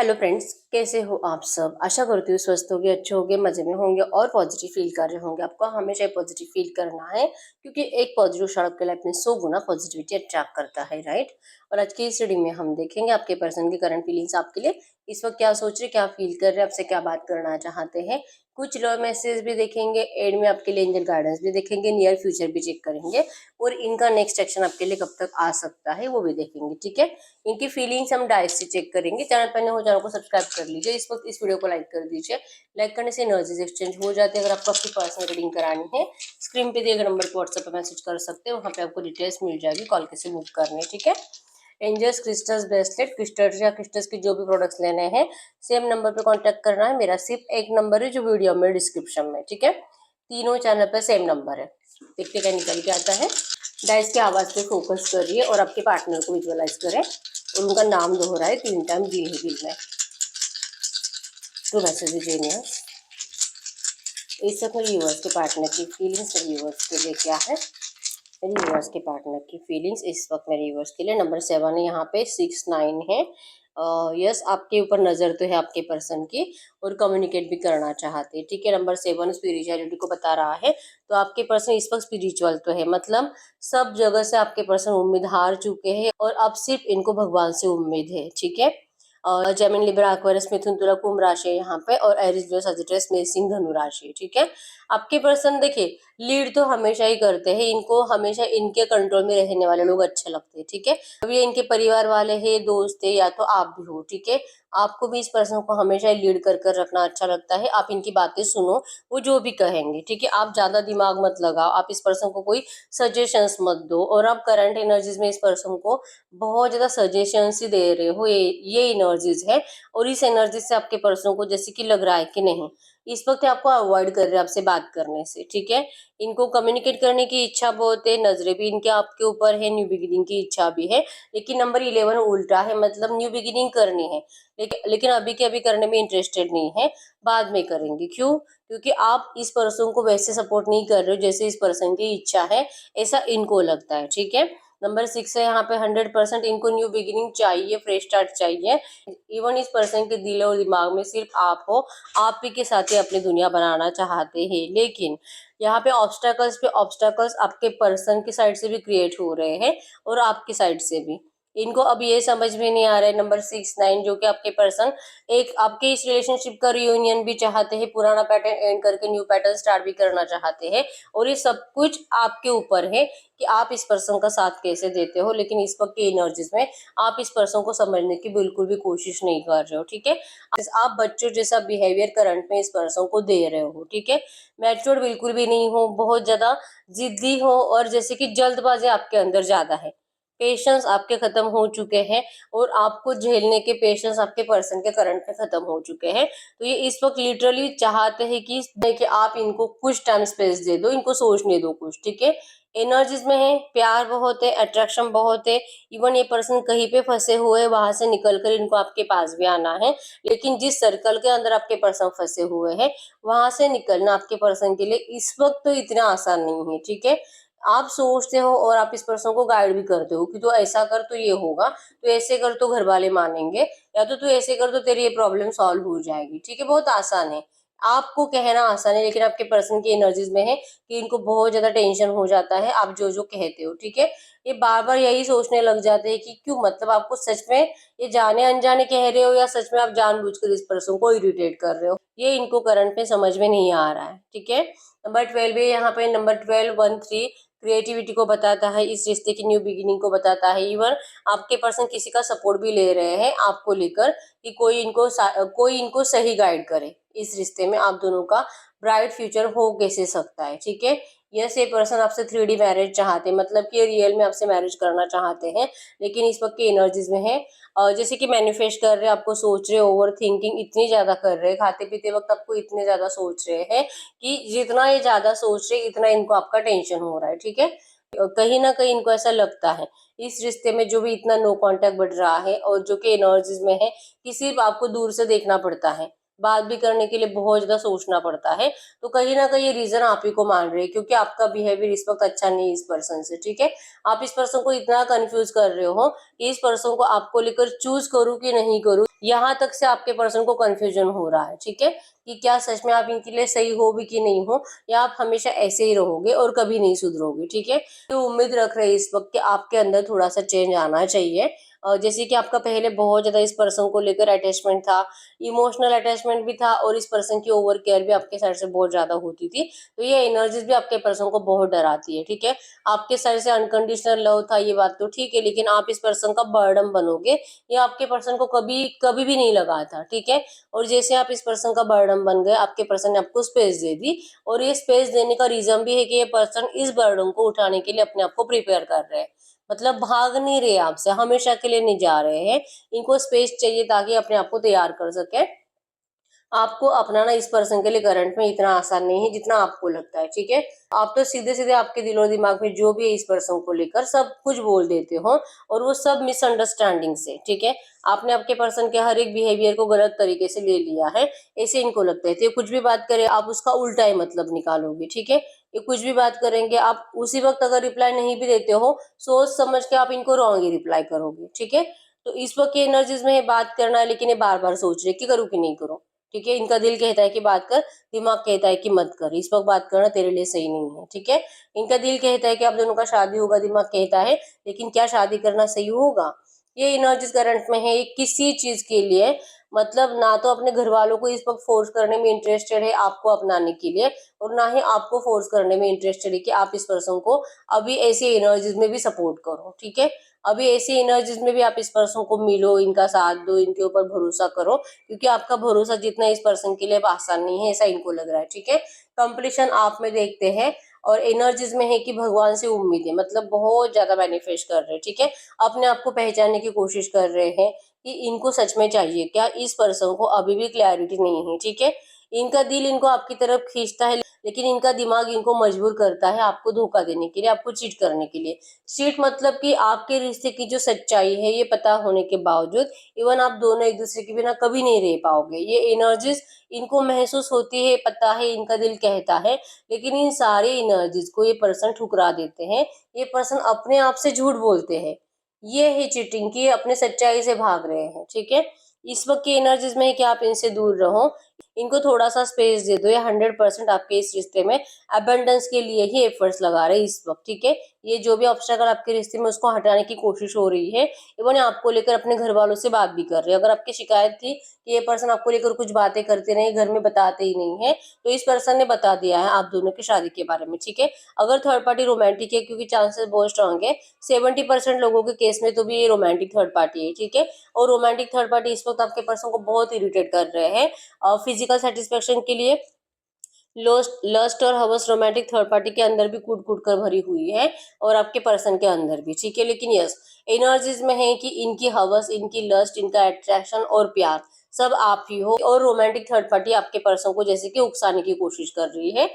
Hello friends, कैसे हो आप सब। आशा करती हूँ स्वस्थ होगे, अच्छे होगे, मजे में होंगे और पॉजिटिव फील कर रहे होंगे। आपको हमेशा पॉजिटिव फील करना है क्योंकि एक पॉजिटिव शॉट आपके लाइफ में 100 गुना पॉजिटिविटी अट्रैक्ट करता है, राइट। और आज की इस रीडिंग में हम देखेंगे आपके पर्सन की करंट फीलिंग्स आपके लिए इस वक्त क्या सोच रहे, क्या फील कर रहे हैं, आपसे क्या बात करना चाहते हैं। कुछ लव मैसेज भी देखेंगे, एंड में आपके लिए एंजल गाइडेंस भी देखेंगे, नियर फ्यूचर भी चेक करेंगे और इनका नेक्स्ट एक्शन आपके लिए कब तक आ सकता है वो भी देखेंगे, ठीक है। इनकी फीलिंग्स हम डायरेक्ट से चेक करेंगे। चैनल पर नए हो चैनल को सब्सक्राइब कर लीजिए। इस वक्त इस वीडियो को लाइक कर दीजिए। लाइक करने से एनर्जीज एक्सचेंज हो जाती है। अगर आपको आपकी पर्सनल रीडिंग करानी है, स्क्रीन पे दिए गए नंबर पर व्हाट्सएप पर मैसेज कर सकते हैं, वहाँ पे आपको डिटेल्स मिल जाएगी, कॉल कैसे बुक करने, ठीक है। एंजल्स क्रिस्टल्स ब्रेसलेट, क्रिस्टल्स या क्रिस्टल्स की जो भी प्रोडक्ट्स लेने हैं सेम नंबर पे कांटेक्ट करना है। मेरा सिर्फ एक नंबर है जो वीडियो में डिस्क्रिप्शन में, ठीक है। तीनों चैनल पर सेम नंबर है। देखते क्या निकल के आता है। डाइस की आवाज पे फोकस करिए और आपके पार्टनर को विजुअलाइज करें और उनका नाम दोहराए 3 टाइम दिल में। टू मैसेज जीनियस इस वक्त मेरे व्यूअर्स के पार्टनर की फीलिंग्स मेरे व्यूअर्स के लिए क्या है। मेरे व्यूअर्स के पार्टनर की फीलिंग्स इस वक्त मेरे व्यूअर्स के लिए नंबर 7 है, यहाँ पे 6 9 है। यस, आपके ऊपर नजर तो है आपके पर्सन की और कम्युनिकेट भी करना चाहते हैं, ठीक है। नंबर 7 स्पिरिचुअलिटी को बता रहा है, तो आपके पर्सन इस वक्त स्पिरिचुअल तो है, मतलब सब जगह से आपके पर्सन उम्मीद हार चुके हैं और अब सिर्फ इनको भगवान से उम्मीद है, ठीक है। और जेमिनी लिब्रा एक्वेरियस मिथुन तुला कुंभ राशि है यहाँ पे और एरिस लियो सजिटेरियस मेष सिंह धनु राशि है, ठीक है। आपके पर्सन देखिए लीड तो हमेशा ही करते हैं, इनको हमेशा इनके कंट्रोल में रहने वाले लोग अच्छे लगते हैं, ठीक है। अब ये इनके परिवार वाले हैं, दोस्त है या तो आप भी हो, ठीक है। आपको भी इस पर्सन को हमेशा लीड कर रखना अच्छा लगता है। आप इनकी बातें सुनो, वो जो भी कहेंगे, ठीक है। आप ज्यादा दिमाग मत लगाओ, आप इस पर्सन को कोई सजेशंस मत दो और आप करंट एनर्जीज में इस पर्सन को बहुत ज्यादा सजेशंस ही दे रहे हो, ये एनर्जीज है। और इस एनर्जी से आपके पर्सन को जैसे कि लग रहा है कि नहीं इस वक्त आपको अवॉइड कर रहे हैं आपसे बात करने से, ठीक है। इनको कम्युनिकेट करने की इच्छा बहुत है, नजरें भी इनके आपके ऊपर है, न्यू बिगिनिंग की इच्छा भी है। लेकिन नंबर 11 उल्टा है, मतलब न्यू बिगिनिंग करनी है लेकिन अभी के अभी करने में इंटरेस्टेड नहीं है, बाद में करेंगे। क्यों? क्योंकि आप इस पर्सन को वैसे सपोर्ट नहीं कर रहे हो जैसे इस पर्सन की इच्छा है, ऐसा इनको लगता है, ठीक है। नंबर 6 है यहाँ पे 100% इनको न्यू बिगिनिंग चाहिए, फ्रेश स्टार्ट चाहिए। इवन इस पर्सन के दिल और दिमाग में सिर्फ आप हो, आप ही के साथ ही अपनी दुनिया बनाना चाहते हैं। लेकिन यहाँ पे ऑब्स्टैकल्स आपके पर्सन की साइड से भी क्रिएट हो रहे हैं और आपकी साइड से भी। इनको अब ये समझ में नहीं आ रहा है नंबर 6 9 जो कि आपके पर्सन एक आपके इस रिलेशनशिप का रियूनियन भी चाहते हैं, पुराना पैटर्न एंड करके न्यू पैटर्न स्टार्ट भी करना चाहते हैं। और ये सब कुछ आपके ऊपर है कि आप इस पर्सन का साथ कैसे देते हो। लेकिन इस वक्त की एनर्जीज में आप इस पर्सन को समझने की बिल्कुल भी कोशिश नहीं कर रहे हो, ठीक है। आप बच्चों जैसा बिहेवियर करंट में इस पर्सन को दे रहे हो, ठीक है। मैच्योर बिल्कुल भी नहीं हो, बहुत ज्यादा जिद्दी हो और जैसे कि जल्दबाजी आपके अंदर ज्यादा है। पेशेंस आपके खत्म हो चुके हैं और आपको झेलने के पेशेंस आपके पर्सन के करंट में खत्म हो चुके हैं। तो ये इस वक्त लिटरली चाहते हैं कि आप इनको कुछ टाइम स्पेस दे दो, इनको सोचने दो कुछ, ठीक है। एनर्जीज में है, प्यार बहुत है, अट्रैक्शन बहुत है। इवन ये पर्सन कहीं पे फंसे हुए वहां से निकलकर इनको आपके पास भी आना है। लेकिन जिस सर्कल के अंदर आपके पर्सन फंसे हुए हैं वहां से निकलना आपके पर्सन के लिए इस वक्त तो इतना आसान नहीं है, ठीक है। आप सोचते हो और आप इस पर्सन को गाइड भी करते हो कि तो ऐसा कर तो ये होगा, तो ऐसे कर तो घर वाले मानेंगे, या तो तू ऐसे कर तो तेरी ये प्रॉब्लम सॉल्व हो जाएगी, ठीक है। बहुत आसान है, आपको कहना आसान है लेकिन आपके पर्सन की एनर्जीज में है कि इनको बहुत ज्यादा टेंशन हो जाता है आप जो जो कहते हो, ठीक है। ये बार बार यही सोचने लग जाते हैं कि क्यों, मतलब आपको सच में ये जाने अनजाने कह रहे हो या सच में आप जानबूझकर इस पर्सन को इरिटेट कर रहे हो, ये इनको करंट में समझ में नहीं आ रहा है, ठीक है। नंबर 12 है यहाँ पे, नंबर 12 1 3 क्रिएटिविटी को बताता है, इस रिश्ते की न्यू बिगिनिंग को बताता है। इवन आपके पर्सन किसी का सपोर्ट भी ले रहे हैं आपको लेकर कि कोई इनको सही गाइड करे इस रिश्ते में। आप दोनों का ब्राइट फ्यूचर हो कैसे सकता है, ठीक है। यस, ये पर्सन आपसे 3D मैरिज चाहते हैं, मतलब कि रियल में आपसे मैरिज करना चाहते हैं। लेकिन इस वक्त की एनर्जीज में है जैसे कि मैनिफेस्ट कर रहे हैं, आपको सोच रहे, ओवर थिंकिंग इतनी ज्यादा कर रहे हैं, खाते पीते वक्त आपको इतने ज्यादा सोच रहे हैं कि जितना ये ज्यादा सोच रहे इतना इनको आपका टेंशन हो रहा है, ठीक है। कहीं ना कहीं इनको ऐसा लगता है इस रिश्ते में जो भी इतना नो कांटेक्ट बढ़ रहा है और जो कि एनर्जीज में है कि सिर्फ आपको दूर से देखना पड़ता है, बात भी करने के लिए बहुत ज्यादा सोचना पड़ता है। तो कहीं ना कहीं ये रीजन आप ही को मान रहे हैं क्योंकि आपका बिहेवियर इस वक्त अच्छा नहीं है इस पर्सन से, ठीक है। आप इस पर्सन को इतना कंफ्यूज कर रहे हो कि इस पर्सन को आपको लेकर चूज करूं कि नहीं करूं, यहाँ तक से आपके पर्सन को कंफ्यूजन हो रहा है, ठीक है, कि क्या सच में आप इनके लिए सही हो भी कि नहीं हो, या आप हमेशा ऐसे ही रहोगे और कभी नहीं सुधरोगे, ठीक है। तो उम्मीद रख रहे हैं इस वक्त कि आपके अंदर थोड़ा सा चेंज आना चाहिए। जैसे कि आपका पहले बहुत ज्यादा इस पर्सन को लेकर अटैचमेंट था, इमोशनल अटैचमेंट भी था, और इस पर्सन की ओवर केयर भी आपके साइड से बहुत ज्यादा होती थी। तो ये एनर्जीज भी आपके पर्सन को बहुत डराती है, ठीक है। आपके साइड से अनकंडीशनल लव था, ये बात तो ठीक है, लेकिन आप इस पर्सन का बर्डन बनोगे, ये आपके पर्सन को कभी कभी भी नहीं लगा था, ठीक है। और जैसे आप इस पर्सन का बर्डन बन गए, आपके पर्सन ने आपको स्पेस दे दी, और ये स्पेस देने का रीजन भी है कि ये पर्सन इस बर्डन को उठाने के लिए अपने आप को प्रिपेयर कर रहे हैं। मतलब भाग नहीं रहे आपसे, हमेशा के लिए नहीं जा रहे हैं, इनको स्पेस चाहिए ताकि अपने आप को तैयार कर सके। आपको अपनाना इस पर्सन के लिए करंट में इतना आसान नहीं है जितना आपको लगता है, ठीक है। आप तो सीधे सीधे आपके दिलो दिमाग में जो भी है इस पर्सन को लेकर सब कुछ बोल देते हो, और वो सब मिसअंडरस्टैंडिंग से, ठीक है। आपने आपके पर्सन के हर एक बिहेवियर को गलत तरीके से ले लिया है, ऐसे इनको लगता है। तो ये कुछ भी बात करे आप उसका उल्टा ही मतलब निकालोगे, ठीक है। ये कुछ भी बात करेंगे, आप उसी वक्त अगर रिप्लाई नहीं भी देते हो, सोच समझ के आप इनको रॉन्ग ही रिप्लाई करोगे, ठीक है। तो इस वक्त की एनर्जीज में ये बात करना है, लेकिन ये बार बार सोच रहे कि करूँ कि नहीं करूँ, ठीक है। इनका दिल कहता है कि बात कर, दिमाग कहता है कि मत कर, इस वक्त बात करना तेरे लिए सही नहीं है, ठीक है। इनका दिल कहता है कि आप दोनों का शादी होगा, दिमाग कहता है, लेकिन क्या शादी करना सही होगा? ये एनर्जीज करंट में है, ये किसी चीज के लिए, मतलब ना तो अपने घर वालों को इस वक्त फोर्स करने में इंटरेस्टेड है आपको अपनाने के लिए, और ना ही आपको फोर्स करने में इंटरेस्टेड है कि आप इस पर्सन को अभी ऐसी एनर्जीज में भी सपोर्ट करो, ठीक है। अभी ऐसी एनर्जीज में भी आप इस पर्सन को मिलो, इनका साथ दो, इनके ऊपर भरोसा करो, क्योंकि आपका भरोसा जितना इस पर्सन के लिए अब आसान नहीं है, ऐसा इनको लग रहा है, ठीक है। कंप्लीशन आप में देखते हैं, और एनर्जीज में है कि भगवान से उम्मीद है, मतलब बहुत ज्यादा मैनिफेस्ट कर रहे हैं, ठीक है। अपने आप को पहचानने की कोशिश कर रहे हैं कि इनको सच में चाहिए क्या, इस पर्सन को अभी भी क्लैरिटी नहीं है, ठीक है। इनका दिल इनको आपकी तरफ खींचता है, लेकिन इनका दिमाग इनको मजबूर करता है आपको धोखा देने के लिए, आपको चीट करने के लिए। चीट मतलब कि आपके रिश्ते की जो सच्चाई है ये पता होने के बावजूद इवन आप दोनों एक दूसरे के बिना कभी नहीं रह पाओगे। ये एनर्जीज इनको महसूस होती है, पता है, इनका दिल कहता है, लेकिन इन सारे एनर्जीज को ये पर्सन ठुकरा देते हैं। ये पर्सन अपने आप से झूठ बोलते हैं, ये है चीटिंग की, अपने सच्चाई से भाग रहे हैं, ठीक है। इस वक्त की एनर्जीज में है कि आप इनसे दूर रहो, इनको थोड़ा सा स्पेस दे दो। ये 100% आपके इस रिश्ते में अबंडेंस के लिए ही एफर्ट्स लगा रहे हैं इस वक्त, ठीक है। ये जो भी ऑब्स्टेकल आपके रिश्ते में उसको हटाने की कोशिश हो रही है, इवन आपको लेकर अपने घर वालों से बात भी कर रहे हैं। अगर आपकी शिकायत थी कि ये पर्सन आपको लेकर कुछ बातें करते नहीं, घर में बताते ही नहीं है, तो इस पर्सन ने बता दिया है आप दोनों की शादी के बारे में, ठीक है। अगर थर्ड पार्टी रोमांटिक है, क्योंकि चांसेस बहुत स्ट्रांग है, 70% लोगों के केस में तो भी ये रोमांटिक थर्ड पार्टी है, ठीक है। और रोमांटिक थर्ड पार्टी इस वक्त आपके पर्सन को बहुत इरिटेट कर रहे हैं, फिजिकल सेटिस्फेक्शन के लिए। लस्ट और हवस रोमांटिक थर्ड पार्टी के अंदर भी कूट कूट कर भरी हुई है, और आपके पर्सन के अंदर भी, ठीक है। लेकिन यस, एनर्जीज में है कि इनकी हवस, इनकी लस्ट, इनका अट्रैक्शन और प्यार सब आप ही हो, और रोमांटिक थर्ड पार्टी आपके पर्सन को जैसे कि उकसाने की कोशिश कर रही है,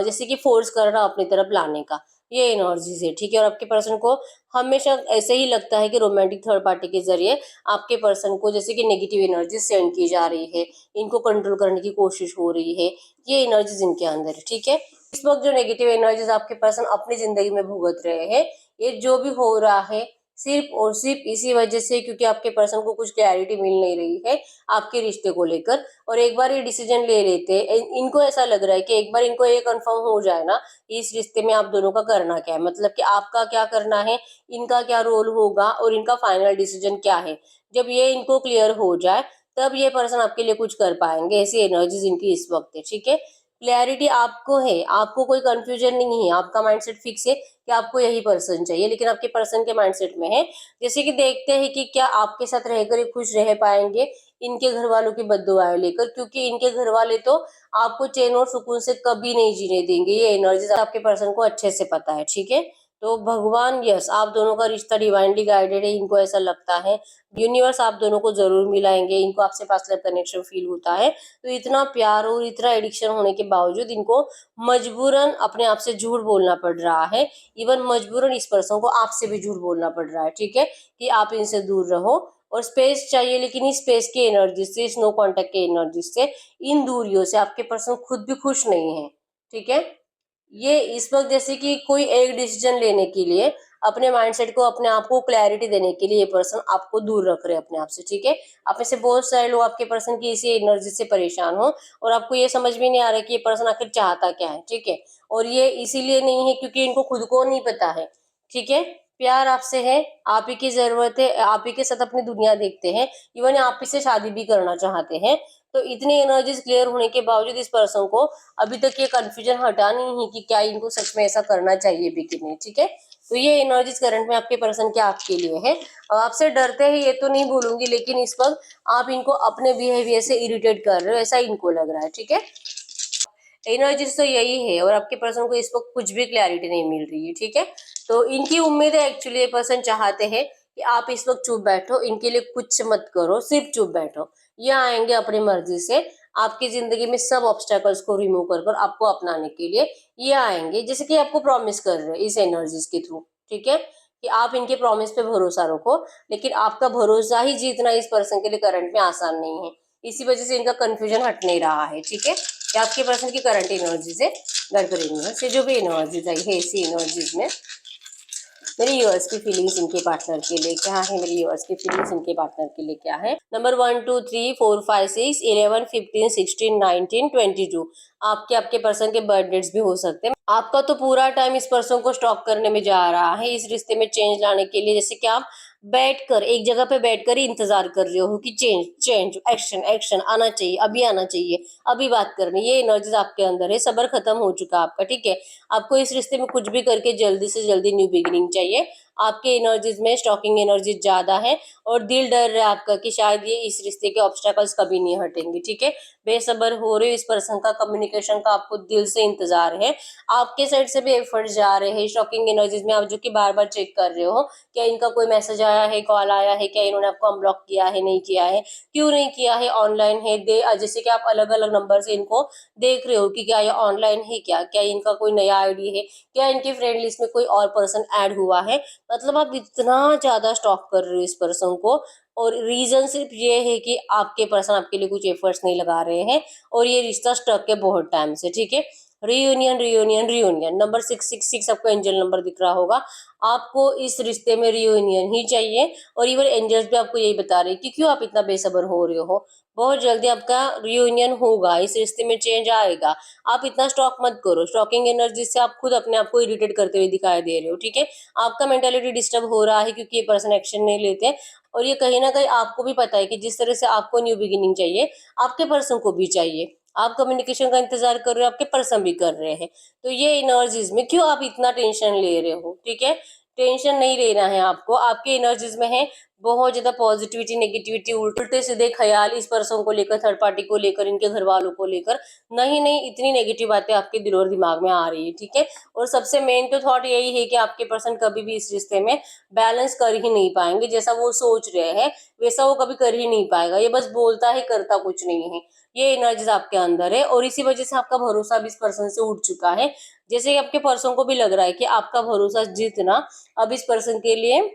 जैसे कि फोर्स करना अपनी तरफ लाने का, ये एनर्जीज है, ठीक है। और आपके पर्सन को हमेशा ऐसे ही लगता है कि रोमांटिक थर्ड पार्टी के जरिए आपके पर्सन को जैसे कि नेगेटिव एनर्जी सेंड की जा रही है, इनको कंट्रोल करने की कोशिश हो रही है, ये एनर्जीज इनके अंदर है, ठीक है। इस वक्त जो नेगेटिव एनर्जीज आपके पर्सन अपनी जिंदगी में भुगत रहे हैं, ये जो भी हो रहा है सिर्फ और सिर्फ इसी वजह से, क्योंकि आपके पर्सन को कुछ क्लैरिटी मिल नहीं रही है आपके रिश्ते को लेकर। और एक बार ये डिसीजन ले लेते हैं, इनको ऐसा लग रहा है कि एक बार इनको ये कंफर्म हो जाए ना कि इस रिश्ते में आप दोनों का करना क्या है, मतलब कि आपका क्या करना है, इनका क्या रोल होगा, और इनका फाइनल डिसीजन क्या है, जब ये इनको क्लियर हो जाए तब ये पर्सन आपके लिए कुछ कर पाएंगे। ऐसी एनर्जीज इनकी इस वक्त है, ठीक है। क्लैरिटी आपको है, आपको कोई कंफ्यूजन नहीं है, आपका माइंडसेट फिक्स है कि आपको यही पर्सन चाहिए, लेकिन आपके पर्सन के माइंडसेट में है। जैसे कि देखते हैं कि क्या आपके साथ रहकर ये खुश रह पाएंगे इनके घर वालों की बद्दुआएं लेकर, क्योंकि इनके घर वाले तो आपको चैन और सुकून से कभी नहीं जीने देंगे। ये एनर्जीज आपके पर्सन को अच्छे से पता है, ठीक है। तो भगवान, यस, आप दोनों का रिश्ता डिवाइनली गाइडेड है, इनको ऐसा लगता है। यूनिवर्स आप दोनों को जरूर मिलाएंगे, इनको आपसे पास्ट लाइफ कनेक्शन फील होता है। तो इतना प्यार और इतना एडिक्शन होने के बावजूद इनको मजबूरन अपने आप से झूठ बोलना पड़ रहा है। इवन मजबूरन इस पर्सन को आपसे भी झूठ बोलना पड़ रहा है, ठीक है, कि आप इनसे दूर रहो। और स्पेस चाहिए, लेकिन इस स्पेस की एनर्जी से, इस नो कॉन्टेक्ट की एनर्जी से, इन दूरियों से आपके पर्सन खुद भी खुश नहीं है, ठीक है। ये इस वक्त जैसे कि कोई एक डिसीजन लेने के लिए अपने माइंडसेट को, अपने आप को क्लैरिटी देने के लिए ये पर्सन आपको दूर रख रहे हैं अपने आप से, ठीक है। आप में से बहुत सारे लोग आपके पर्सन की इसी एनर्जी से परेशान हो और आपको ये समझ में नहीं आ रहा कि ये पर्सन आखिर चाहता क्या है, ठीक है। और ये इसीलिए नहीं है क्योंकि इनको खुद को नहीं पता है, ठीक है। प्यार आपसे है, आप ही की जरूरत है, आप ही के साथ अपनी दुनिया देखते हैं, इवन आप ही से शादी भी करना चाहते हैं। तो इतनी एनर्जीज क्लियर होने के बावजूद इस पर्सन को अभी तक ये कंफ्यूजन हटा नहीं है कि क्या इनको सच में ऐसा करना चाहिए भी कि नहीं, ठीक है। तो ये एनर्जीज करंट में आपके पर्सन के आपके लिए है। आपसे डरते हैं ये तो नहीं बोलूंगी, लेकिन इस वक्त आप इनको अपने बिहेवियर से इरिटेट कर रहे हो, ऐसा इनको लग रहा है, ठीक है। एनर्जीज तो यही है और आपके पर्सन को इस वक्त कुछ भी क्लैरिटी नहीं मिल रही है, ठीक है। तो इनकी उम्मीद है, एक्चुअली ये पर्सन चाहते हैं कि आप इस वक्त चुप बैठो, इनके लिए कुछ मत करो, सिर्फ चुप बैठो। ये आएंगे अपनी मर्जी से आपकी जिंदगी में सब ऑब्स्टेकल्स को रिमूव कर आपको अपनाने के लिए ये आएंगे, जैसे कि आपको प्रॉमिस कर रहे हैं इस एनर्जीज के थ्रू, ठीक है। कि आप इनके प्रॉमिस पे भरोसा रखो, लेकिन आपका भरोसा ही जीतना इस पर्सन के लिए करंट में आसान नहीं है। इसी वजह से इनका कंफ्यूजन हट नहीं रहा है, ठीक है। कि आपके पर्सन की करंट एनर्जी से गड़बड़ यूनिवर्स से जो भी एनर्जीज आई है, इसी एनर्जीज में मेरे यूएस की फीलिंग्स इनके पार्टनर के लिए क्या है, मेरे यूएस की फीलिंग्स इनके पार्टनर के लिए क्या है। नंबर 1 2 3 4 5 6 11 15 16 19 22 आपके पर्सन के बर्थ डेट्स भी हो सकते हैं। आपका तो पूरा टाइम इस पर्सन को स्टॉक करने में जा रहा है, इस रिश्ते में चेंज लाने के लिए। जैसे कि आप बैठकर एक जगह पे बैठकर ही इंतजार कर रहे हो कि चेंज चेंज एक्शन एक्शन आना चाहिए, अभी आना चाहिए, अभी बात करनी। ये एनर्जीज आपके अंदर है, सब्र खत्म हो चुका आपका, ठीक है। आपको इस रिश्ते में कुछ भी करके जल्दी से जल्दी न्यू बिगिनिंग चाहिए। आपके एनर्जीज में स्टॉकिंग एनर्जी ज्यादा है और दिल डर रहा है आपका कि शायद ये इस रिश्ते के ऑब्स्टेकल्स कभी नहीं हटेंगे, ठीक है। बेसब्र हो रहे हो इस पर्सन का, कम्युनिकेशन का आपको दिल से इंतजार है, आपके साइड से भी एफर्ट जा रहे हैं स्टॉकिंग एनर्जीज में। आप जो कि बार बार चेक कर रहे हो क्या इनका कोई मैसेज आया है, कॉल आया है, क्या इन्होंने आपको अनब्लॉक किया है, नहीं किया है, क्यों नहीं किया है, ऑनलाइन है जैसे कि आप अलग अलग नंबर से इनको देख रहे हो कि क्या ये ऑनलाइन है, क्या इनका कोई नया आईडी है, क्या इनकी फ्रेंड लिस्ट में कोई और पर्सन ऐड हुआ है। मतलब आप इतना ज्यादा स्टॉक कर रहे हो इस पर्सन को, और रीजन सिर्फ ये है कि आपके पर्सन आपके लिए कुछ एफर्ट्स नहीं लगा रहे हैं और ये रिश्ता स्टक है बहुत टाइम से, ठीक है। रियूनियन रियूनियन रियूनियन नंबर 666 आपको एंजल नंबर दिख रहा होगा। आपको इस रिश्ते में रियूनियन ही चाहिए और इवन एंजल्स भी आपको यही बता रहे हैं कि क्यों आप इतना बेसब्र हो रहे हो। बहुत जल्दी आपका रियूनियन होगा, इस रिश्ते में चेंज आएगा। आप इतना स्टॉक मत करो, स्टॉकिंग एनर्जी से आप खुद अपने आप को इरिटेट करते हुए दिखाई दे रहे हो, ठीक है। आपका मेंटालिटी डिस्टर्ब हो रहा है क्योंकि ये पर्सन एक्शन नहीं लेते और ये कहीं ना कहीं आपको भी पता है कि जिस तरह से आपको न्यू बिगिनिंग चाहिए आपके पर्सन को भी चाहिए। आप कम्युनिकेशन का इंतजार कर रहे हो, आपके पर्सन भी कर रहे हैं। तो ये एनर्जीज में क्यों आप इतना टेंशन ले रहे हो, ठीक है। टेंशन नहीं लेना है आपको, आपके एनर्जीज में है बहुत ज्यादा पॉजिटिविटी नेगेटिविटी, उल्टे सीधे ख्याल इस पर्सन को लेकर, थर्ड पार्टी को लेकर, इनके घर वालों को लेकर। नहीं नहीं, इतनी नेगेटिव बातें आपके दिल और दिमाग में आ रही है, ठीक है। और सबसे मेन तो थॉट यही है कि आपके पर्सन कभी भी इस रिश्ते में बैलेंस कर ही नहीं पाएंगे, जैसा वो सोच रहे हैं वैसा वो कभी कर ही नहीं पाएगा। ये बस बोलता है, करता कुछ नहीं है। ये एनर्जीज आपके अंदर है और इसी वजह से आपका भरोसा भी इस पर्सन से उठ चुका है। जैसे आपके पर्सन को भी लग रहा है कि आपका भरोसा जीतना अब इस पर्सन के लिए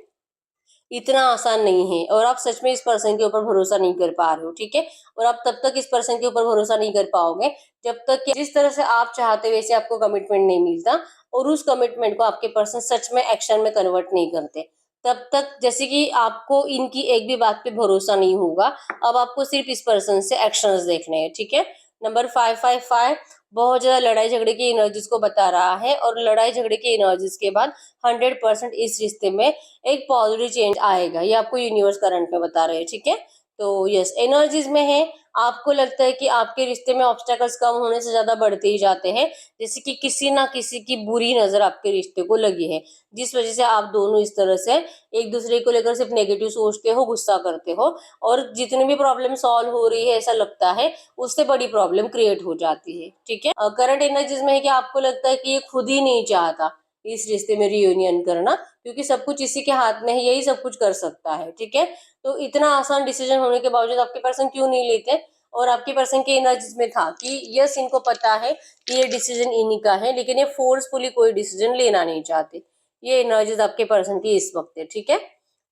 इतना आसान नहीं है और आप सच में इस पर्सन के ऊपर भरोसा नहीं कर पा रहे हो, ठीक है। और आप तब तक इस पर्सन के ऊपर भरोसा नहीं कर पाओगे जब तक कि जिस तरह से आप चाहते वैसे आपको कमिटमेंट नहीं मिलता और उस कमिटमेंट को आपके पर्सन सच में एक्शन में कन्वर्ट नहीं करते। तब तक जैसे कि आपको इनकी एक भी बात पे भरोसा नहीं होगा। अब आपको सिर्फ इस पर्सन से एक्शंस देखने हैं, ठीक है। नंबर 555 बहुत ज्यादा लड़ाई झगड़े की एनर्जीज को बता रहा है और लड़ाई झगड़े की एनर्जीज के बाद 100% इस रिश्ते में एक पॉजिटिव चेंज आएगा, ये आपको यूनिवर्स करंट में बता रहे हैं, ठीक है। तो यस, एनर्जीज में है। आपको लगता है कि आपके रिश्ते में ऑब्स्टेकल्स कम होने से ज्यादा बढ़ते ही जाते हैं, जैसे कि किसी ना किसी की बुरी नजर आपके रिश्ते को लगी है, जिस वजह से आप दोनों इस तरह से एक दूसरे को लेकर सिर्फ नेगेटिव सोचते हो, गुस्सा करते हो और जितनी भी प्रॉब्लम सॉल्व हो रही है ऐसा लगता है उससे बड़ी प्रॉब्लम क्रिएट हो जाती है, ठीक है। करंट एनर्जीज में है कि आपको लगता है कि ये खुद ही नहीं चाहता इस रिश्ते में रियूनियन करना, क्योंकि सब कुछ इसी के हाथ में है, यही सब कुछ कर सकता है, ठीक है। तो इतना आसान डिसीजन होने के बावजूद आपके पर्सन क्यों नहीं लेते। और आपके पर्सन की एनर्जीज में था कि यस इनको पता है कि ये डिसीजन इन्हीं का है, लेकिन ये फोर्सफुली कोई डिसीजन लेना नहीं चाहते। ये एनर्जीज आपके पर्सन की इस वक्त है, ठीक है।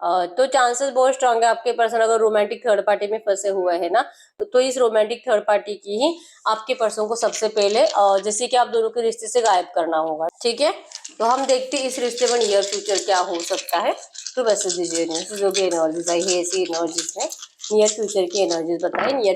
तो चांसेस बहुत स्ट्रांग है आपके पर्सन अगर रोमांटिक थर्ड पार्टी में फंसे हुए हैं ना, तो इस रोमांटिक थर्ड पार्टी की ही आपके पर्सन को सबसे पहले जैसे कि आप दोनों के रिश्ते से गायब करना होगा। ठीक है, तो हम देखते हैं इस रिश्ते में नियर फ्यूचर क्या हो सकता है। तो मैसेज दीजिए जो भी एनर्जीज आई है ऐसी एनर्जीज में नियर फ्यूचर की एनर्जीज बताइए। नियर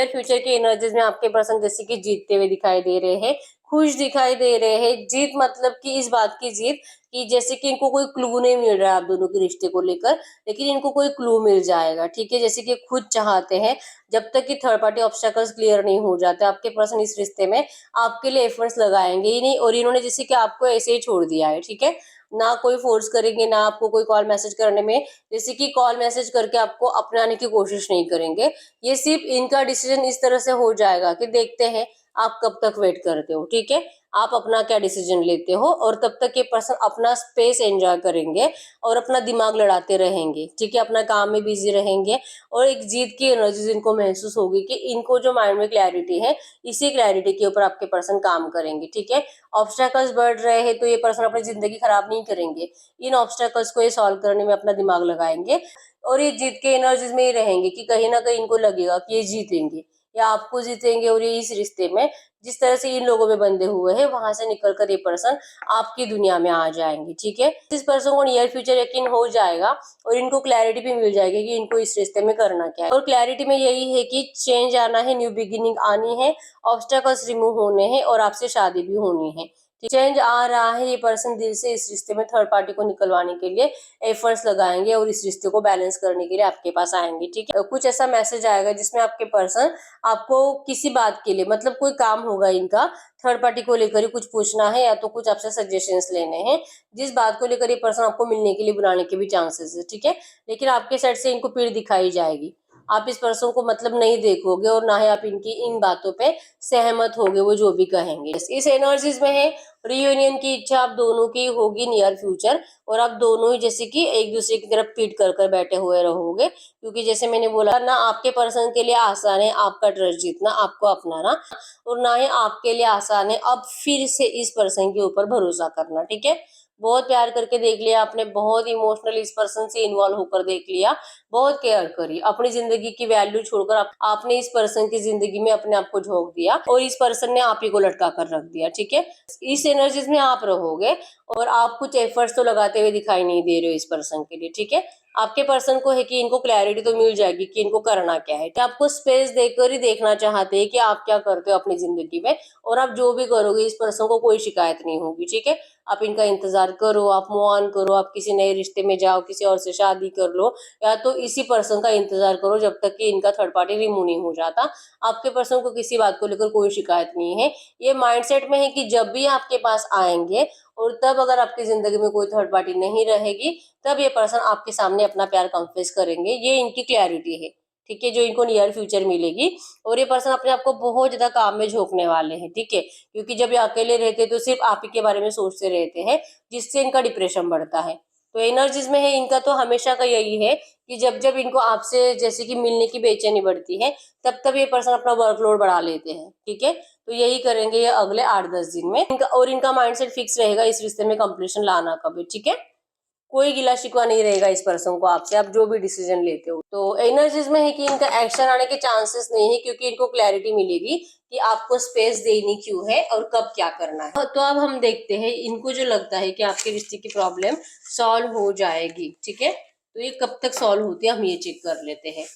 फ्यूचर की एनर्जीज में आपके पर्सन जैसे कि जीतते हुए दिखाई दे रहे हैं, खुश दिखाई दे रहे हैं। जीत मतलब कि इस बात की जीत कि जैसे कि इनको कोई क्लू नहीं मिल रहा है आप दोनों के रिश्ते को लेकर, लेकिन इनको कोई क्लू मिल जाएगा। ठीक है, जैसे कि खुद चाहते हैं जब तक कि थर्ड पार्टी ऑब्स्टेकल्स क्लियर नहीं हो जाते आपके पर्सन इस रिश्ते में आपके लिए एफर्ट्स लगाएंगे ही नहीं, और इन्होंने जैसे कि आपको ऐसे ही छोड़ दिया है। ठीक है, ना कोई फोर्स करेंगे, ना आपको कोई कॉल मैसेज करने में जैसे कि कॉल मैसेज करके आपको अपनाने की कोशिश नहीं करेंगे। ये सिर्फ इनका डिसीजन इस तरह से हो जाएगा कि देखते हैं आप कब तक वेट करते हो। ठीक है, आप अपना क्या डिसीजन लेते हो, और तब तक ये पर्सन अपना स्पेस एंजॉय करेंगे और अपना दिमाग लड़ाते रहेंगे। ठीक है, अपना काम में बिजी रहेंगे, और एक जीत की एनर्जी इनको महसूस होगी कि इनको जो माइंड में क्लैरिटी है, इसी क्लैरिटी के ऊपर आपके पर्सन काम करेंगे। ठीक है, ऑब्स्टेकल्स बढ़ रहे हैं तो ये पर्सन अपनी जिंदगी खराब नहीं करेंगे, इन ऑब्स्टेकल्स को ये सॉल्व करने में अपना दिमाग लगाएंगे, और ये जीत के एनर्जीज में ही रहेंगे कि कहीं ना कहीं इनको लगेगा कि ये जीतेंगे या आपको जीतेंगे, और ये इस रिश्ते में जिस तरह से इन लोगों में बंधे हुए हैं वहां से निकलकर ये पर्सन आपकी दुनिया में आ जाएंगे। ठीक है, इस पर्सन को नियर फ्यूचर यकीन हो जाएगा और इनको क्लैरिटी भी मिल जाएगी कि इनको इस रिश्ते में करना क्या है। और क्लैरिटी में यही है कि चेंज आना है, न्यू बिगिनिंग आनी है, ऑब्स्टेकल्स रिमूव होने हैं, और आपसे शादी भी होनी है। चेंज आ रहा है, ये पर्सन दिल से इस रिश्ते में थर्ड पार्टी को निकलवाने के लिए एफर्ट्स लगाएंगे और इस रिश्ते को बैलेंस करने के लिए आपके पास आएंगे। ठीक है, कुछ ऐसा मैसेज आएगा जिसमें आपके पर्सन आपको किसी बात के लिए मतलब कोई काम होगा इनका थर्ड पार्टी को लेकर ही कुछ पूछना है या तो कुछ आपसे सजेशंस लेने हैं, जिस बात को लेकर ये पर्सन आपको मिलने के लिए बुलाने के भी चांसेस है। ठीक है, लेकिन आपके साइड से इनको पीड़ दिखाई जाएगी, आप इस पर्सन को मतलब नहीं देखोगे और ना ही आप इनकी इन बातों पे सहमत होगे, वो जो भी कहेंगे। इस एनर्जीज में है रियूनियन की इच्छा आप दोनों की होगी नियर फ्यूचर, और आप दोनों ही जैसे कि एक दूसरे की तरफ पीट कर कर बैठे हुए रहोगे, क्योंकि जैसे मैंने बोला ना आपके पर्सन के लिए आसान है आपका ट्रस्ट जीतना, आपको अपनाना, और ना ही आपके लिए आसान है अब फिर से इस पर्सन के ऊपर भरोसा करना। ठीक है, बहुत प्यार करके देख लिया आपने, बहुत इमोशनल इस पर्सन से इन्वॉल्व होकर देख लिया, बहुत केयर करी, अपनी जिंदगी की वैल्यू छोड़कर आपने इस पर्सन की जिंदगी में अपने आप को झोंक दिया और इस पर्सन ने आप ही को लटका कर रख दिया। ठीक है, इस एनर्जीज में आप रहोगे और आप कुछ एफर्ट्स तो लगाते हुए दिखाई नहीं दे रहे हो इस पर्सन के लिए। ठीक है, आपके पर्सन को है कि इनको क्लैरिटी तो मिल जाएगी कि इनको करना क्या है, तो आपको स्पेस देकर ही देखना चाहते हैं कि आप क्या करते हो अपनी जिंदगी में, और आप जो भी करोगे इस पर्सन को कोई शिकायत नहीं होगी। ठीक है, आप इनका इंतजार करो, आप मूव ऑन करो, आप किसी नए रिश्ते में जाओ, किसी और से शादी कर लो, या तो इसी पर्सन का इंतजार करो जब तक कि इनका थर्ड पार्टी रिमूव नहीं हो जाता। आपके पर्सन को किसी बात को लेकर कोई शिकायत नहीं है, ये माइंडसेट में है कि जब भी आपके पास आएंगे और तब अगर आपकी जिंदगी में कोई थर्ड पार्टी नहीं रहेगी तब ये पर्सन आपके सामने अपना प्यार कन्फेस करेंगे, ये इनकी क्लैरिटी है। ठीक है, जो इनको नियर फ्यूचर मिलेगी, और ये पर्सन अपने आप को बहुत ज्यादा काम में झोंकने वाले हैं। ठीक है, क्योंकि जब ये अकेले रहते तो सिर्फ आप ही के बारे में सोचते रहते हैं, जिससे इनका डिप्रेशन बढ़ता है। तो एनर्जीज में है इनका तो हमेशा का यही है कि जब जब इनको आपसे जैसे कि मिलने की बेचैनी बढ़ती है तब तब ये पर्सन अपना वर्कलोड बढ़ा लेते हैं। ठीक है, तो यही करेंगे ये अगले 8-10 दिन में इनका माइंडसेट फिक्स रहेगा इस रिश्ते में कंप्लीशन लाना कभी। ठीक है, कोई गिला शिकवा नहीं रहेगा इस पर्सन को आपसे, आप जो भी डिसीजन लेते हो। तो एनर्जीज में है कि इनका एक्शन आने के चांसेस नहीं है, क्योंकि इनको क्लैरिटी मिलेगी कि आपको स्पेस देनी क्यों है और कब क्या करना है। तो अब हम देखते हैं इनको जो लगता है कि आपके रिश्ते की प्रॉब्लम सॉल्व हो जाएगी। ठीक है, तो ये कब तक सॉल्व होती है हम ये चेक कर लेते हैं।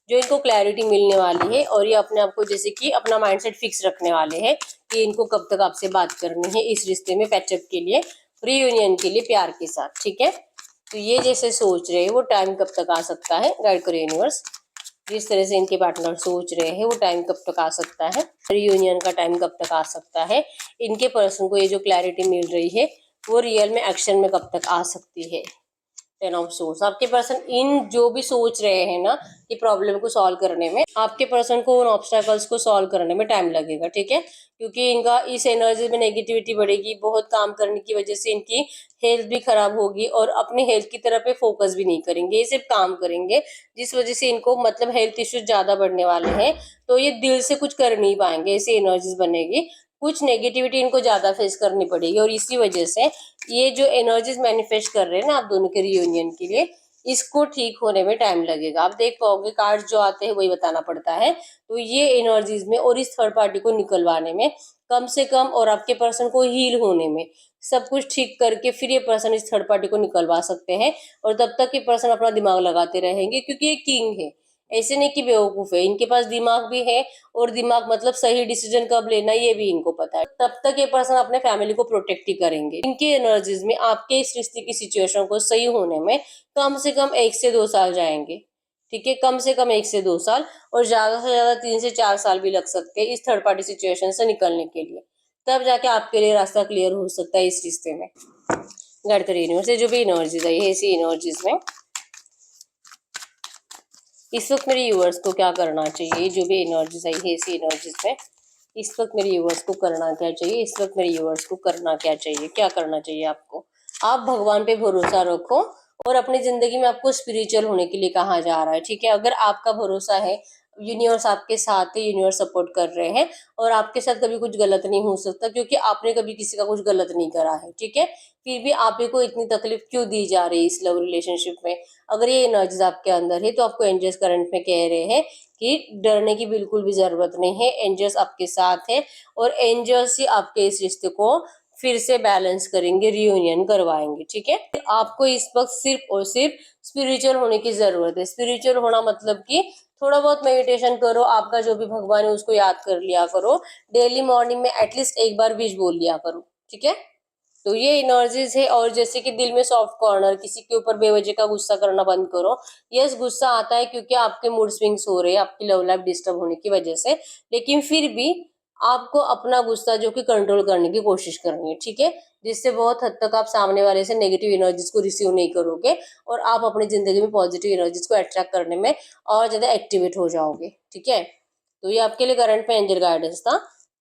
जो इनको क्लैरिटी मिलने वाली है और ये अपने आप को जैसे कि अपना माइंडसेट फिक्स रखने वाले हैं कि इनको कब तक आपसे बात करनी है इस रिश्ते में पैचअप के लिए, रीयूनियन के लिए प्यार के साथ। ठीक है, तो ये जैसे सोच रहे हैं वो टाइम कब तक आ सकता है, गाइड करो यूनिवर्स। जिस तरह से इनके पार्टनर सोच रहे हैं वो टाइम कब तक आ सकता है, रीयूनियन का टाइम कब तक आ सकता है, इनके पर्सन को ये जो क्लैरिटी मिल रही है वो रियल में एक्शन में कब तक आ सकती है। 10 ऑफ सोर्स, आपके पर्सन इन जो भी सोच रहे हैं ना कि प्रॉब्लम को सॉल्व करने में, आपके पर्सन को उन ऑब्स्टेकल्स को सॉल्व करने में टाइम लगेगा। ठीक है, क्योंकि इनका इस एनर्जी में नेगेटिविटी बढ़ेगी, बहुत काम करने की वजह से इनकी हेल्थ भी खराब होगी और अपनी हेल्थ की तरफ पे फोकस भी नहीं करेंगे, ये सिर्फ काम करेंगे, जिस वजह से इनको मतलब हेल्थ इश्यूज ज्यादा बढ़ने वाले हैं, तो ये दिल से कुछ कर नहीं पाएंगे, ऐसी एनर्जीज बनेगी। कुछ नेगेटिविटी इनको ज्यादा फेस करनी पड़ेगी, और इसी वजह से ये जो एनर्जीज मैनिफेस्ट कर रहे हैं ना आप दोनों के रियूनियन के लिए, इसको ठीक होने में टाइम लगेगा। आप देख पाओगे कार्ड जो आते हैं वही बताना पड़ता है। तो ये एनर्जीज में और इस थर्ड पार्टी को निकलवाने में कम से कम, और आपके पर्सन को हील होने में, सब कुछ ठीक करके फिर ये पर्सन इस थर्ड पार्टी को निकलवा सकते हैं। और तब तक ये पर्सन अपना दिमाग लगाते रहेंगे, क्योंकि ये किंग है, ऐसे नहीं कि बेवकूफ है, इनके पास दिमाग भी है। और दिमाग मतलब सही डिसीजन कब लेना ये भी इनको पता है। तब तक ये पर्सन अपने फैमिली को प्रोटेक्ट ही करेंगे। इनके एनर्जीज में आपके इस रिश्ते की सिचुएशन को सही होने में कम से कम 1 से 2 साल जाएंगे। ठीक है, कम से कम 1 से 2 साल, और ज्यादा से ज्यादा 3 से 4 साल भी लग सकते हैं इस थर्ड पार्टी सिचुएशन से निकलने के लिए। तब जाके आपके लिए रास्ता क्लियर हो सकता है इस रिश्ते में। गाइड करिए यूनिवर्स से जो भी एनर्जीज आई है इसी एनर्जीज में इस वक्त मेरे व्यूअर्स को क्या करना चाहिए। जो भी एनर्जीज आई है इसी एनर्जीज में इस वक्त मेरे व्यूअर्स को करना क्या चाहिए। इस वक्त मेरे व्यूअर्स को करना क्या चाहिए, क्या करना चाहिए आपको। आप भगवान पे भरोसा रखो, और अपनी जिंदगी में आपको स्पिरिचुअल होने के लिए कहा जा रहा है। ठीक है, अगर आपका भरोसा है, यूनिवर्स आपके साथ है, यूनिवर्स सपोर्ट कर रहे हैं, और आपके साथ कभी कुछ गलत नहीं हो सकता, क्योंकि आपने कभी किसी का कुछ गलत नहीं करा है। ठीक है, फिर भी आप ही को इतनी तकलीफ क्यों दी जा रही है इस लव रिलेशनशिप में। अगर ये एनर्जीज आपके अंदर है तो आपको एंजल्स करंट में कह रहे हैं कि डरने की बिल्कुल भी जरूरत नहीं है, एंजल्स आपके साथ है, और एंजल्स ही आपके इस रिश्ते को फिर से बैलेंस करेंगे, रियूनियन करवाएंगे। ठीक है, आपको इस वक्त सिर्फ और सिर्फ स्पिरिचुअल होने की जरूरत है। स्पिरिचुअल होना मतलब कि थोड़ा बहुत मेडिटेशन करो, आपका जो भी भगवान है उसको याद कर लिया करो, डेली मॉर्निंग में एटलीस्ट एक बार विश बोल लिया करो। ठीक है, तो ये एनर्जीज है। और जैसे कि दिल में सॉफ्ट कॉर्नर, किसी के ऊपर बेवजह का गुस्सा करना बंद करो। यस, गुस्सा आता है क्योंकि आपके मूड स्विंग्स हो रहे हैं, आपकी लव लाइफ डिस्टर्ब होने की वजह से, लेकिन फिर भी आपको अपना गुस्सा जो कि कंट्रोल करने की कोशिश करनी है। ठीक है, जिससे बहुत हद तक आप सामने वाले से नेगेटिव एनर्जीज को रिसीव नहीं करोगे, और आप अपनी जिंदगी में पॉजिटिव एनर्जीज को अट्रैक्ट करने में और ज्यादा एक्टिवेट हो जाओगे। ठीक है, तो ये आपके लिए करंट में एंजल गाइडेंस था।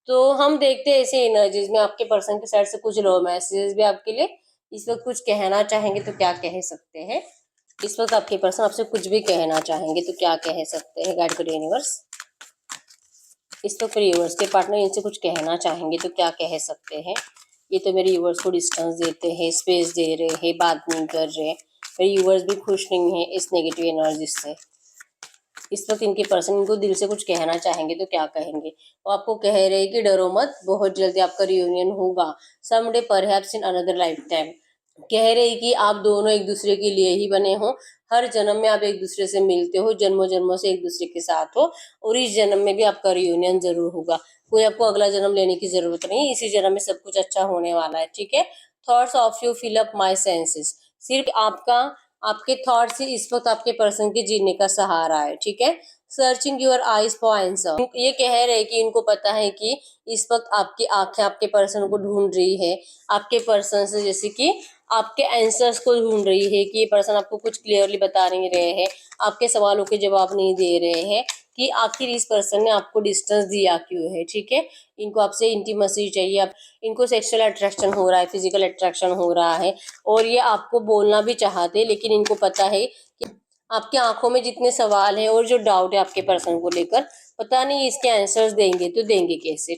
तो हम देखते हैं ऐसे एनर्जीज में आपके पर्सन के साइड से कुछ लो मैसेजेस भी आपके लिए इस वक्त कुछ कहना चाहेंगे तो क्या कह सकते हैं। इस वक्त आपके पर्सन आपसे कुछ भी कहना चाहेंगे तो क्या कह सकते हैं। गाइड करिए यूनिवर्स, इस वक्त मेरे यूनिवर्स के पार्टनर इनसे कुछ कहना चाहेंगे तो क्या कह सकते हैं। ये तो मेरे यूनिवर्स को डिस्टेंस देते हैं, स्पेस दे रहे हैं, बात नहीं कर रहे। मेरे यूनिवर्स भी खुश नहीं है इस नेगेटिव एनर्जी से। इस वक्त इनके पर्सन इनको दिल से कुछ कहना चाहेंगे तो क्या कहेंगे। वो आपको कह रहे हैं कि डरो मत, बहुत जल्दी आपका रियूनियन होगा, someday perhaps in another life time. कह रहे हैं कि आप दोनों एक दूसरे के लिए ही बने हो, हर जन्म में आप एक दूसरे से मिलते हो, जन्मों जन्मों से एक दूसरे के साथ हो, और इस जन्म में भी आपका रियूनियन जरूर होगा। कोई आपको अगला जन्म लेने की जरूरत नहीं, इसी जन्म में सब कुछ अच्छा होने वाला है। ठीक है, thoughts of you fill up my senses. सिर्फ आपके थॉट्स ही इस वक्त आपके पर्सन के जीने का सहारा है। ठीक है, searching your eyes for answer. ये कह रहे हैं कि इनको पता है कि इस वक्त आपकी आंखें आपके पर्सन को ढूंढ रही है, आपके पर्सन से जैसे कि आपके आंसर्स को ढूंढ रही है, कि ये पर्सन आपको कुछ क्लियरली बता नहीं रहे हैं, आपके सवालों के जवाब नहीं दे रहे हैं कि आखिर इस पर्सन ने आपको डिस्टेंस दिया क्यों है। ठीक है, इनको आपसे इंटीमेसी चाहिए, आप इनको सेक्सुअल अट्रैक्शन हो रहा है, फिजिकल अट्रैक्शन हो रहा है, और ये आपको बोलना भी चाहते, लेकिन इनको पता है कि आपकी आंखों में जितने सवाल हैं और जो डाउट है आपके पर्सन को लेकर, पता नहीं इसके आंसर्स देंगे तो देंगे कैसे।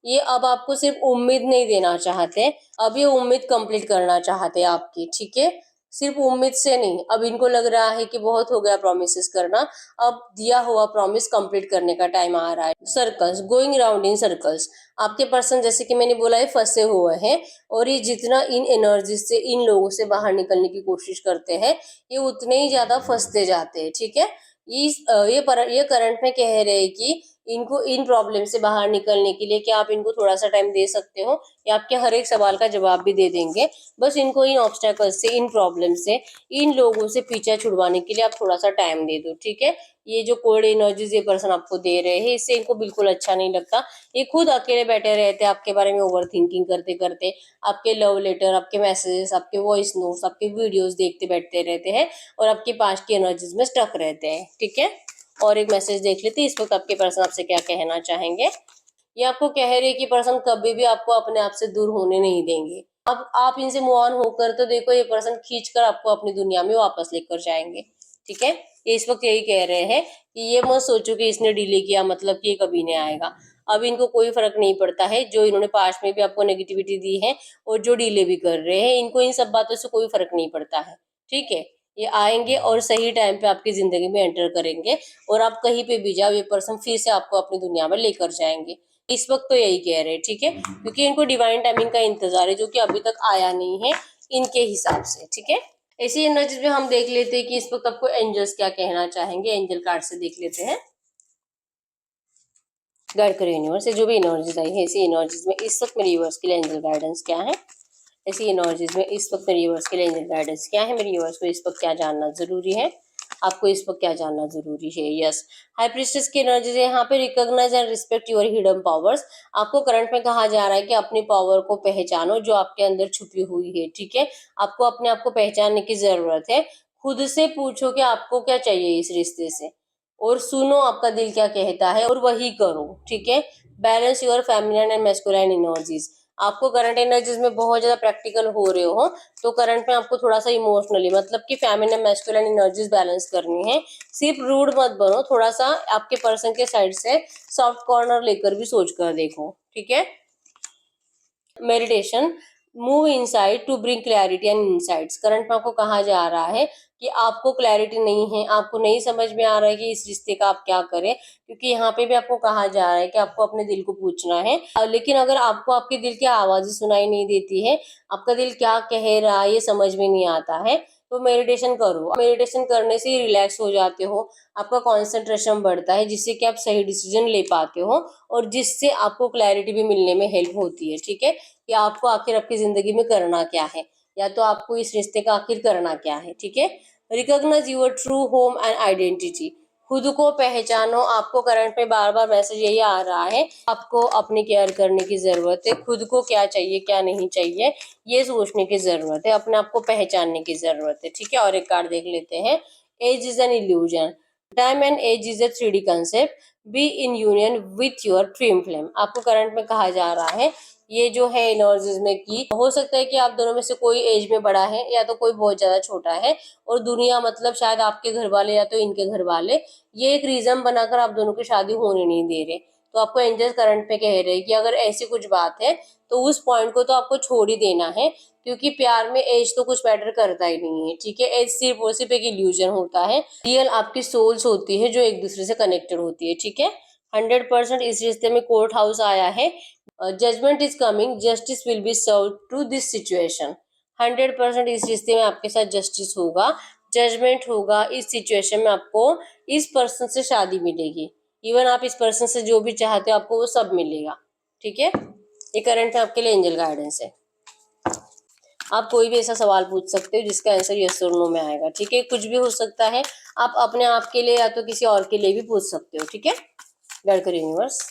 ये अब आपको सिर्फ उम्मीद नहीं देना चाहते, अब ये उम्मीद कंप्लीट करना चाहते हैं आपकी। ठीक है, सिर्फ उम्मीद से नहीं, अब इनको लग रहा है कि बहुत हो गया प्रोमिस करना, अब दिया हुआ प्रॉमिस कंप्लीट करने का टाइम आ रहा है। Circles, going round in circles. आपके पर्सन जैसे कि मैंने बोला है फंसे हुए हैं, और ये जितना इन एनर्जी से, इन लोगों से बाहर निकलने की कोशिश करते हैं, ये उतने ही ज्यादा फंसते जाते हैं। ठीक है, ये करंट में कह रहे हैं कि इनको इन प्रॉब्लम से बाहर निकलने के लिए क्या आप इनको थोड़ा सा टाइम दे सकते हो, या आपके हर एक सवाल का जवाब भी दे देंगे। बस इनको इन ऑब्स्टेकल से, इन प्रॉब्लम से, इन लोगों से पीछा छुड़वाने के लिए आप थोड़ा सा टाइम दे दो। ठीक है, ये जो कोल्ड एनर्जीज ये पर्सन आपको दे रहे हैं इससे इनको बिल्कुल अच्छा नहीं लगता। ये खुद अकेले बैठे रहते हैं आपके बारे में ओवर थिंकिंग करते करते, आपके लव लेटर, आपके मैसेजेस, आपके वॉइस नोट्स, आपके वीडियोस देखते बैठते रहते हैं, और आपके पास्ट की एनर्जीज में स्टक रहते हैं। ठीक है, और एक मैसेज देख लेते हैं इस वक्त आपके पर्सन आपसे क्या कहना चाहेंगे। ये आपको कह रहे हैं कि पर्सन कभी भी आपको अपने आप से दूर होने नहीं देंगे। अब आप इनसे मूव ऑन होकर तो देखो, ये पर्सन खींचकर आपको अपनी दुनिया में वापस लेकर जाएंगे। ठीक है, ये इस वक्त यही कह रहे हैं कि ये मत सोचो कि इसने डिले किया मतलब कि ये कभी नहीं आएगा। अब इनको कोई फर्क नहीं पड़ता है, जो इन्होंने पास्ट में भी आपको नेगेटिविटी दी है और जो डीले भी कर रहे हैं, इनको इन सब बातों से कोई फर्क नहीं पड़ता है। ठीक है, ये आएंगे और सही टाइम पे आपकी जिंदगी में एंटर करेंगे और आप कहीं पे भी जाओ ये पर्सन फिर से आपको अपनी दुनिया में लेकर जाएंगे। इस वक्त तो यही कह रहे हैं। ठीक है, क्योंकि इनको डिवाइन टाइमिंग का इंतजार है जो कि अभी तक आया नहीं है इनके हिसाब से। ठीक है, ऐसी एनर्जीज में हम देख लेते हैं कि इस वक्त आपको एंजल्स क्या कहना चाहेंगे। एंजल कार्ड से देख लेते हैं। गाइड करो यूनिवर्स से जो भी एनर्जीज आई है ऐसी एनर्जीज में इस वक्त मेरे यूनिवर्स के लिए एंजल गाइडेंस क्या है। ऐसी एनर्जीज में इस वक्त मेरे यूनिवर्स के लिए एंजल गाइडेंस क्या है। मेरे यूनिवर्स को इस वक्त क्या जानना जरूरी है, आपको इस वक्त क्या जानना जरूरी है। यस, हाई प्रीस्टेस की एनर्जीज है यहाँ पे। Recognise and respect your hidden powers. आपको करंट में कहा जा रहा है कि अपनी पावर को पहचानो जो आपके अंदर छुपी हुई है। ठीक है, आपको अपने आप को पहचानने की जरूरत है। खुद से पूछो कि आपको क्या चाहिए इस रिश्ते से, और सुनो आपका दिल क्या कहता है और वही करो। ठीक है, balance your feminine and masculine energies. आपको करंट एनर्जीज में बहुत ज्यादा प्रैक्टिकल हो रहे हो तो करंट में आपको थोड़ा सा इमोशनली मतलब कि फेमिनिन मैस्कुलाइन एनर्जीज बैलेंस करनी है। सिर्फ रूड मत बनो, थोड़ा सा आपके पर्सन के साइड से सॉफ्ट कॉर्नर लेकर भी सोच कर देखो। ठीक है, meditation, move inside to bring clarity and insights. Current में आपको कहा जा रहा है कि आपको क्लैरिटी नहीं है, आपको नहीं समझ में आ रहा है कि इस रिश्ते का आप क्या करें, क्योंकि यहाँ पे भी आपको कहा जा रहा है कि आपको अपने दिल को पूछना है। लेकिन अगर आपको आपके दिल की आवाज़ें सुनाई नहीं देती है, आपका दिल क्या कह रहा है ये समझ में नहीं आता है, तो मेडिटेशन करो। मेडिटेशन करने से रिलैक्स हो जाते हो, आपका कॉन्सेंट्रेशन बढ़ता है जिससे कि आप सही डिसीजन ले पाते हो और जिससे आपको क्लैरिटी भी मिलने में हेल्प होती है। ठीक है, कि आपको आखिर आपकी जिंदगी में करना क्या है, या तो आपको इस रिश्ते का आखिर करना क्या है। ठीक है, recognise your true home and identity. खुद को पहचानो। आपको करंट में बार बार मैसेज यही आ रहा है, आपको अपनी केयर करने की जरूरत है। खुद को क्या चाहिए क्या नहीं चाहिए ये सोचने की जरूरत है, अपने आप को पहचानने की जरूरत है। ठीक है, और एक कार्ड देख लेते हैं। Age is an illusion, time and age is a 3D concept, be in union with your twin flame. आपको करंट में कहा जा रहा है ये जो है एनर्जीज में की हो सकता है कि आप दोनों में से कोई एज में बड़ा है या तो कोई बहुत ज्यादा छोटा है, और दुनिया मतलब शायद आपके घर वाले या तो इनके घर वाले ये एक रीजन बनाकर आप दोनों की शादी होने नहीं दे रहे। तो आपको एंजल्स करंट पे कह रहे हैं कि अगर ऐसी कुछ बात है तो उस पॉइंट को तो आपको छोड़ ही देना है, क्योंकि प्यार में एज तो कुछ मैटर करता ही नहीं है। ठीक है, एज सिर्फ और सिर्फ एक इल्यूजन होता है, रियल आपकी सोल्स होती है जो एक दूसरे से कनेक्टेड होती है। ठीक है, 100% इस रिश्ते में कोर्ट हाउस आया है। Judgement is coming, justice will be serve to this situation. 100% इस रिश्ते में आपके साथ जस्टिस होगा, जजमेंट होगा। इस सिचुएशन में आपको इस पर्सन से शादी मिलेगी। इवन आप इस पर्सन से जो भी चाहते हो आपको वो सब मिलेगा। ठीक है, ये करंट में आपके लिए एंजल गाइडेंस है। आप कोई भी ऐसा सवाल पूछ सकते हो जिसका आंसर यस और नो में आएगा। ठीक है, कुछ भी हो सकता है, आप अपने आप के लिए या तो किसी और के लिए भी पूछ सकते हो। ठीक है, गाइड करो यूनिवर्स।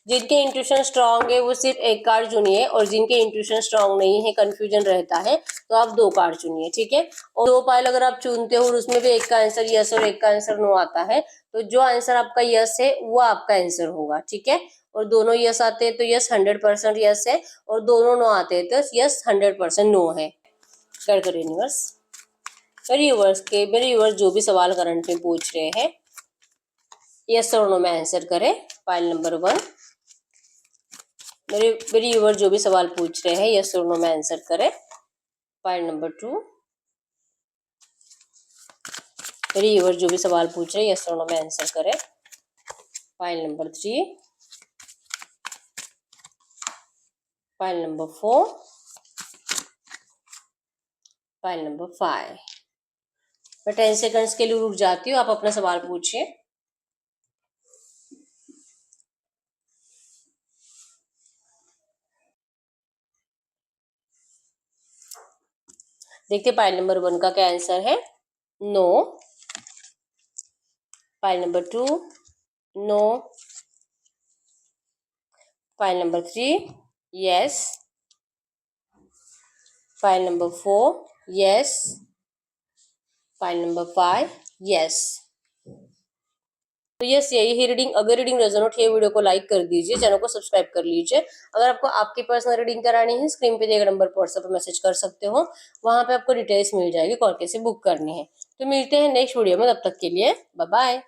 जिनके इंट्यूशन स्ट्रांग है वो सिर्फ एक कार्ड चुनिए, और जिनके इंट्यूशन स्ट्रांग नहीं है, कंफ्यूजन रहता है, तो आप 2 कार्ड चुनिए। ठीक है, और 2 पाइल अगर आप चुनते हो और उसमें भी एक का आंसर यस और एक का आंसर नो आता है, तो जो आंसर आपका यस है वो आपका आंसर होगा। ठीक है, और दोनों यस आते हैं तो यस 100% यस है, और दोनों नो आते हैं तो यस 100% नो है। कर करो यूनिवर्स। मेरे यूनिवर्स जो भी सवाल करंट में पूछ रहे हैं यस और नो में आंसर करें। Pile number 1। मेरे व्यूअर जो भी सवाल पूछ रहे हैं यस और नो में आंसर करें। Pile number 2। मेरे व्यूअर जो भी सवाल पूछ रहे हैं यस और नो में आंसर करें। Pile number 3। Pile number 4। Pile number 5। मैं 10 सेकंड्स के लिए रुक जाती हूँ, आप अपना सवाल पूछिए। देखिए पाइल नंबर 1 का क्या आंसर है, no. Pile number 2 no. Pile number 3 yes. Pile number 4 yes. Pile number 5 yes. तो यस, यही है रीडिंग। अगर रीडिंग रेजोनेट है वीडियो को लाइक कर दीजिए, चैनल को सब्सक्राइब कर लीजिए। अगर आपको आपकी पर्सनल रीडिंग करानी है स्क्रीन पे दिए गए नंबर पर व्हाट्सएप पर मैसेज कर सकते हो, वहां पे आपको डिटेल्स मिल जाएगी कौन कैसे बुक करनी है। तो मिलते हैं नेक्स्ट वीडियो में, तब तक के लिए बाय बाय।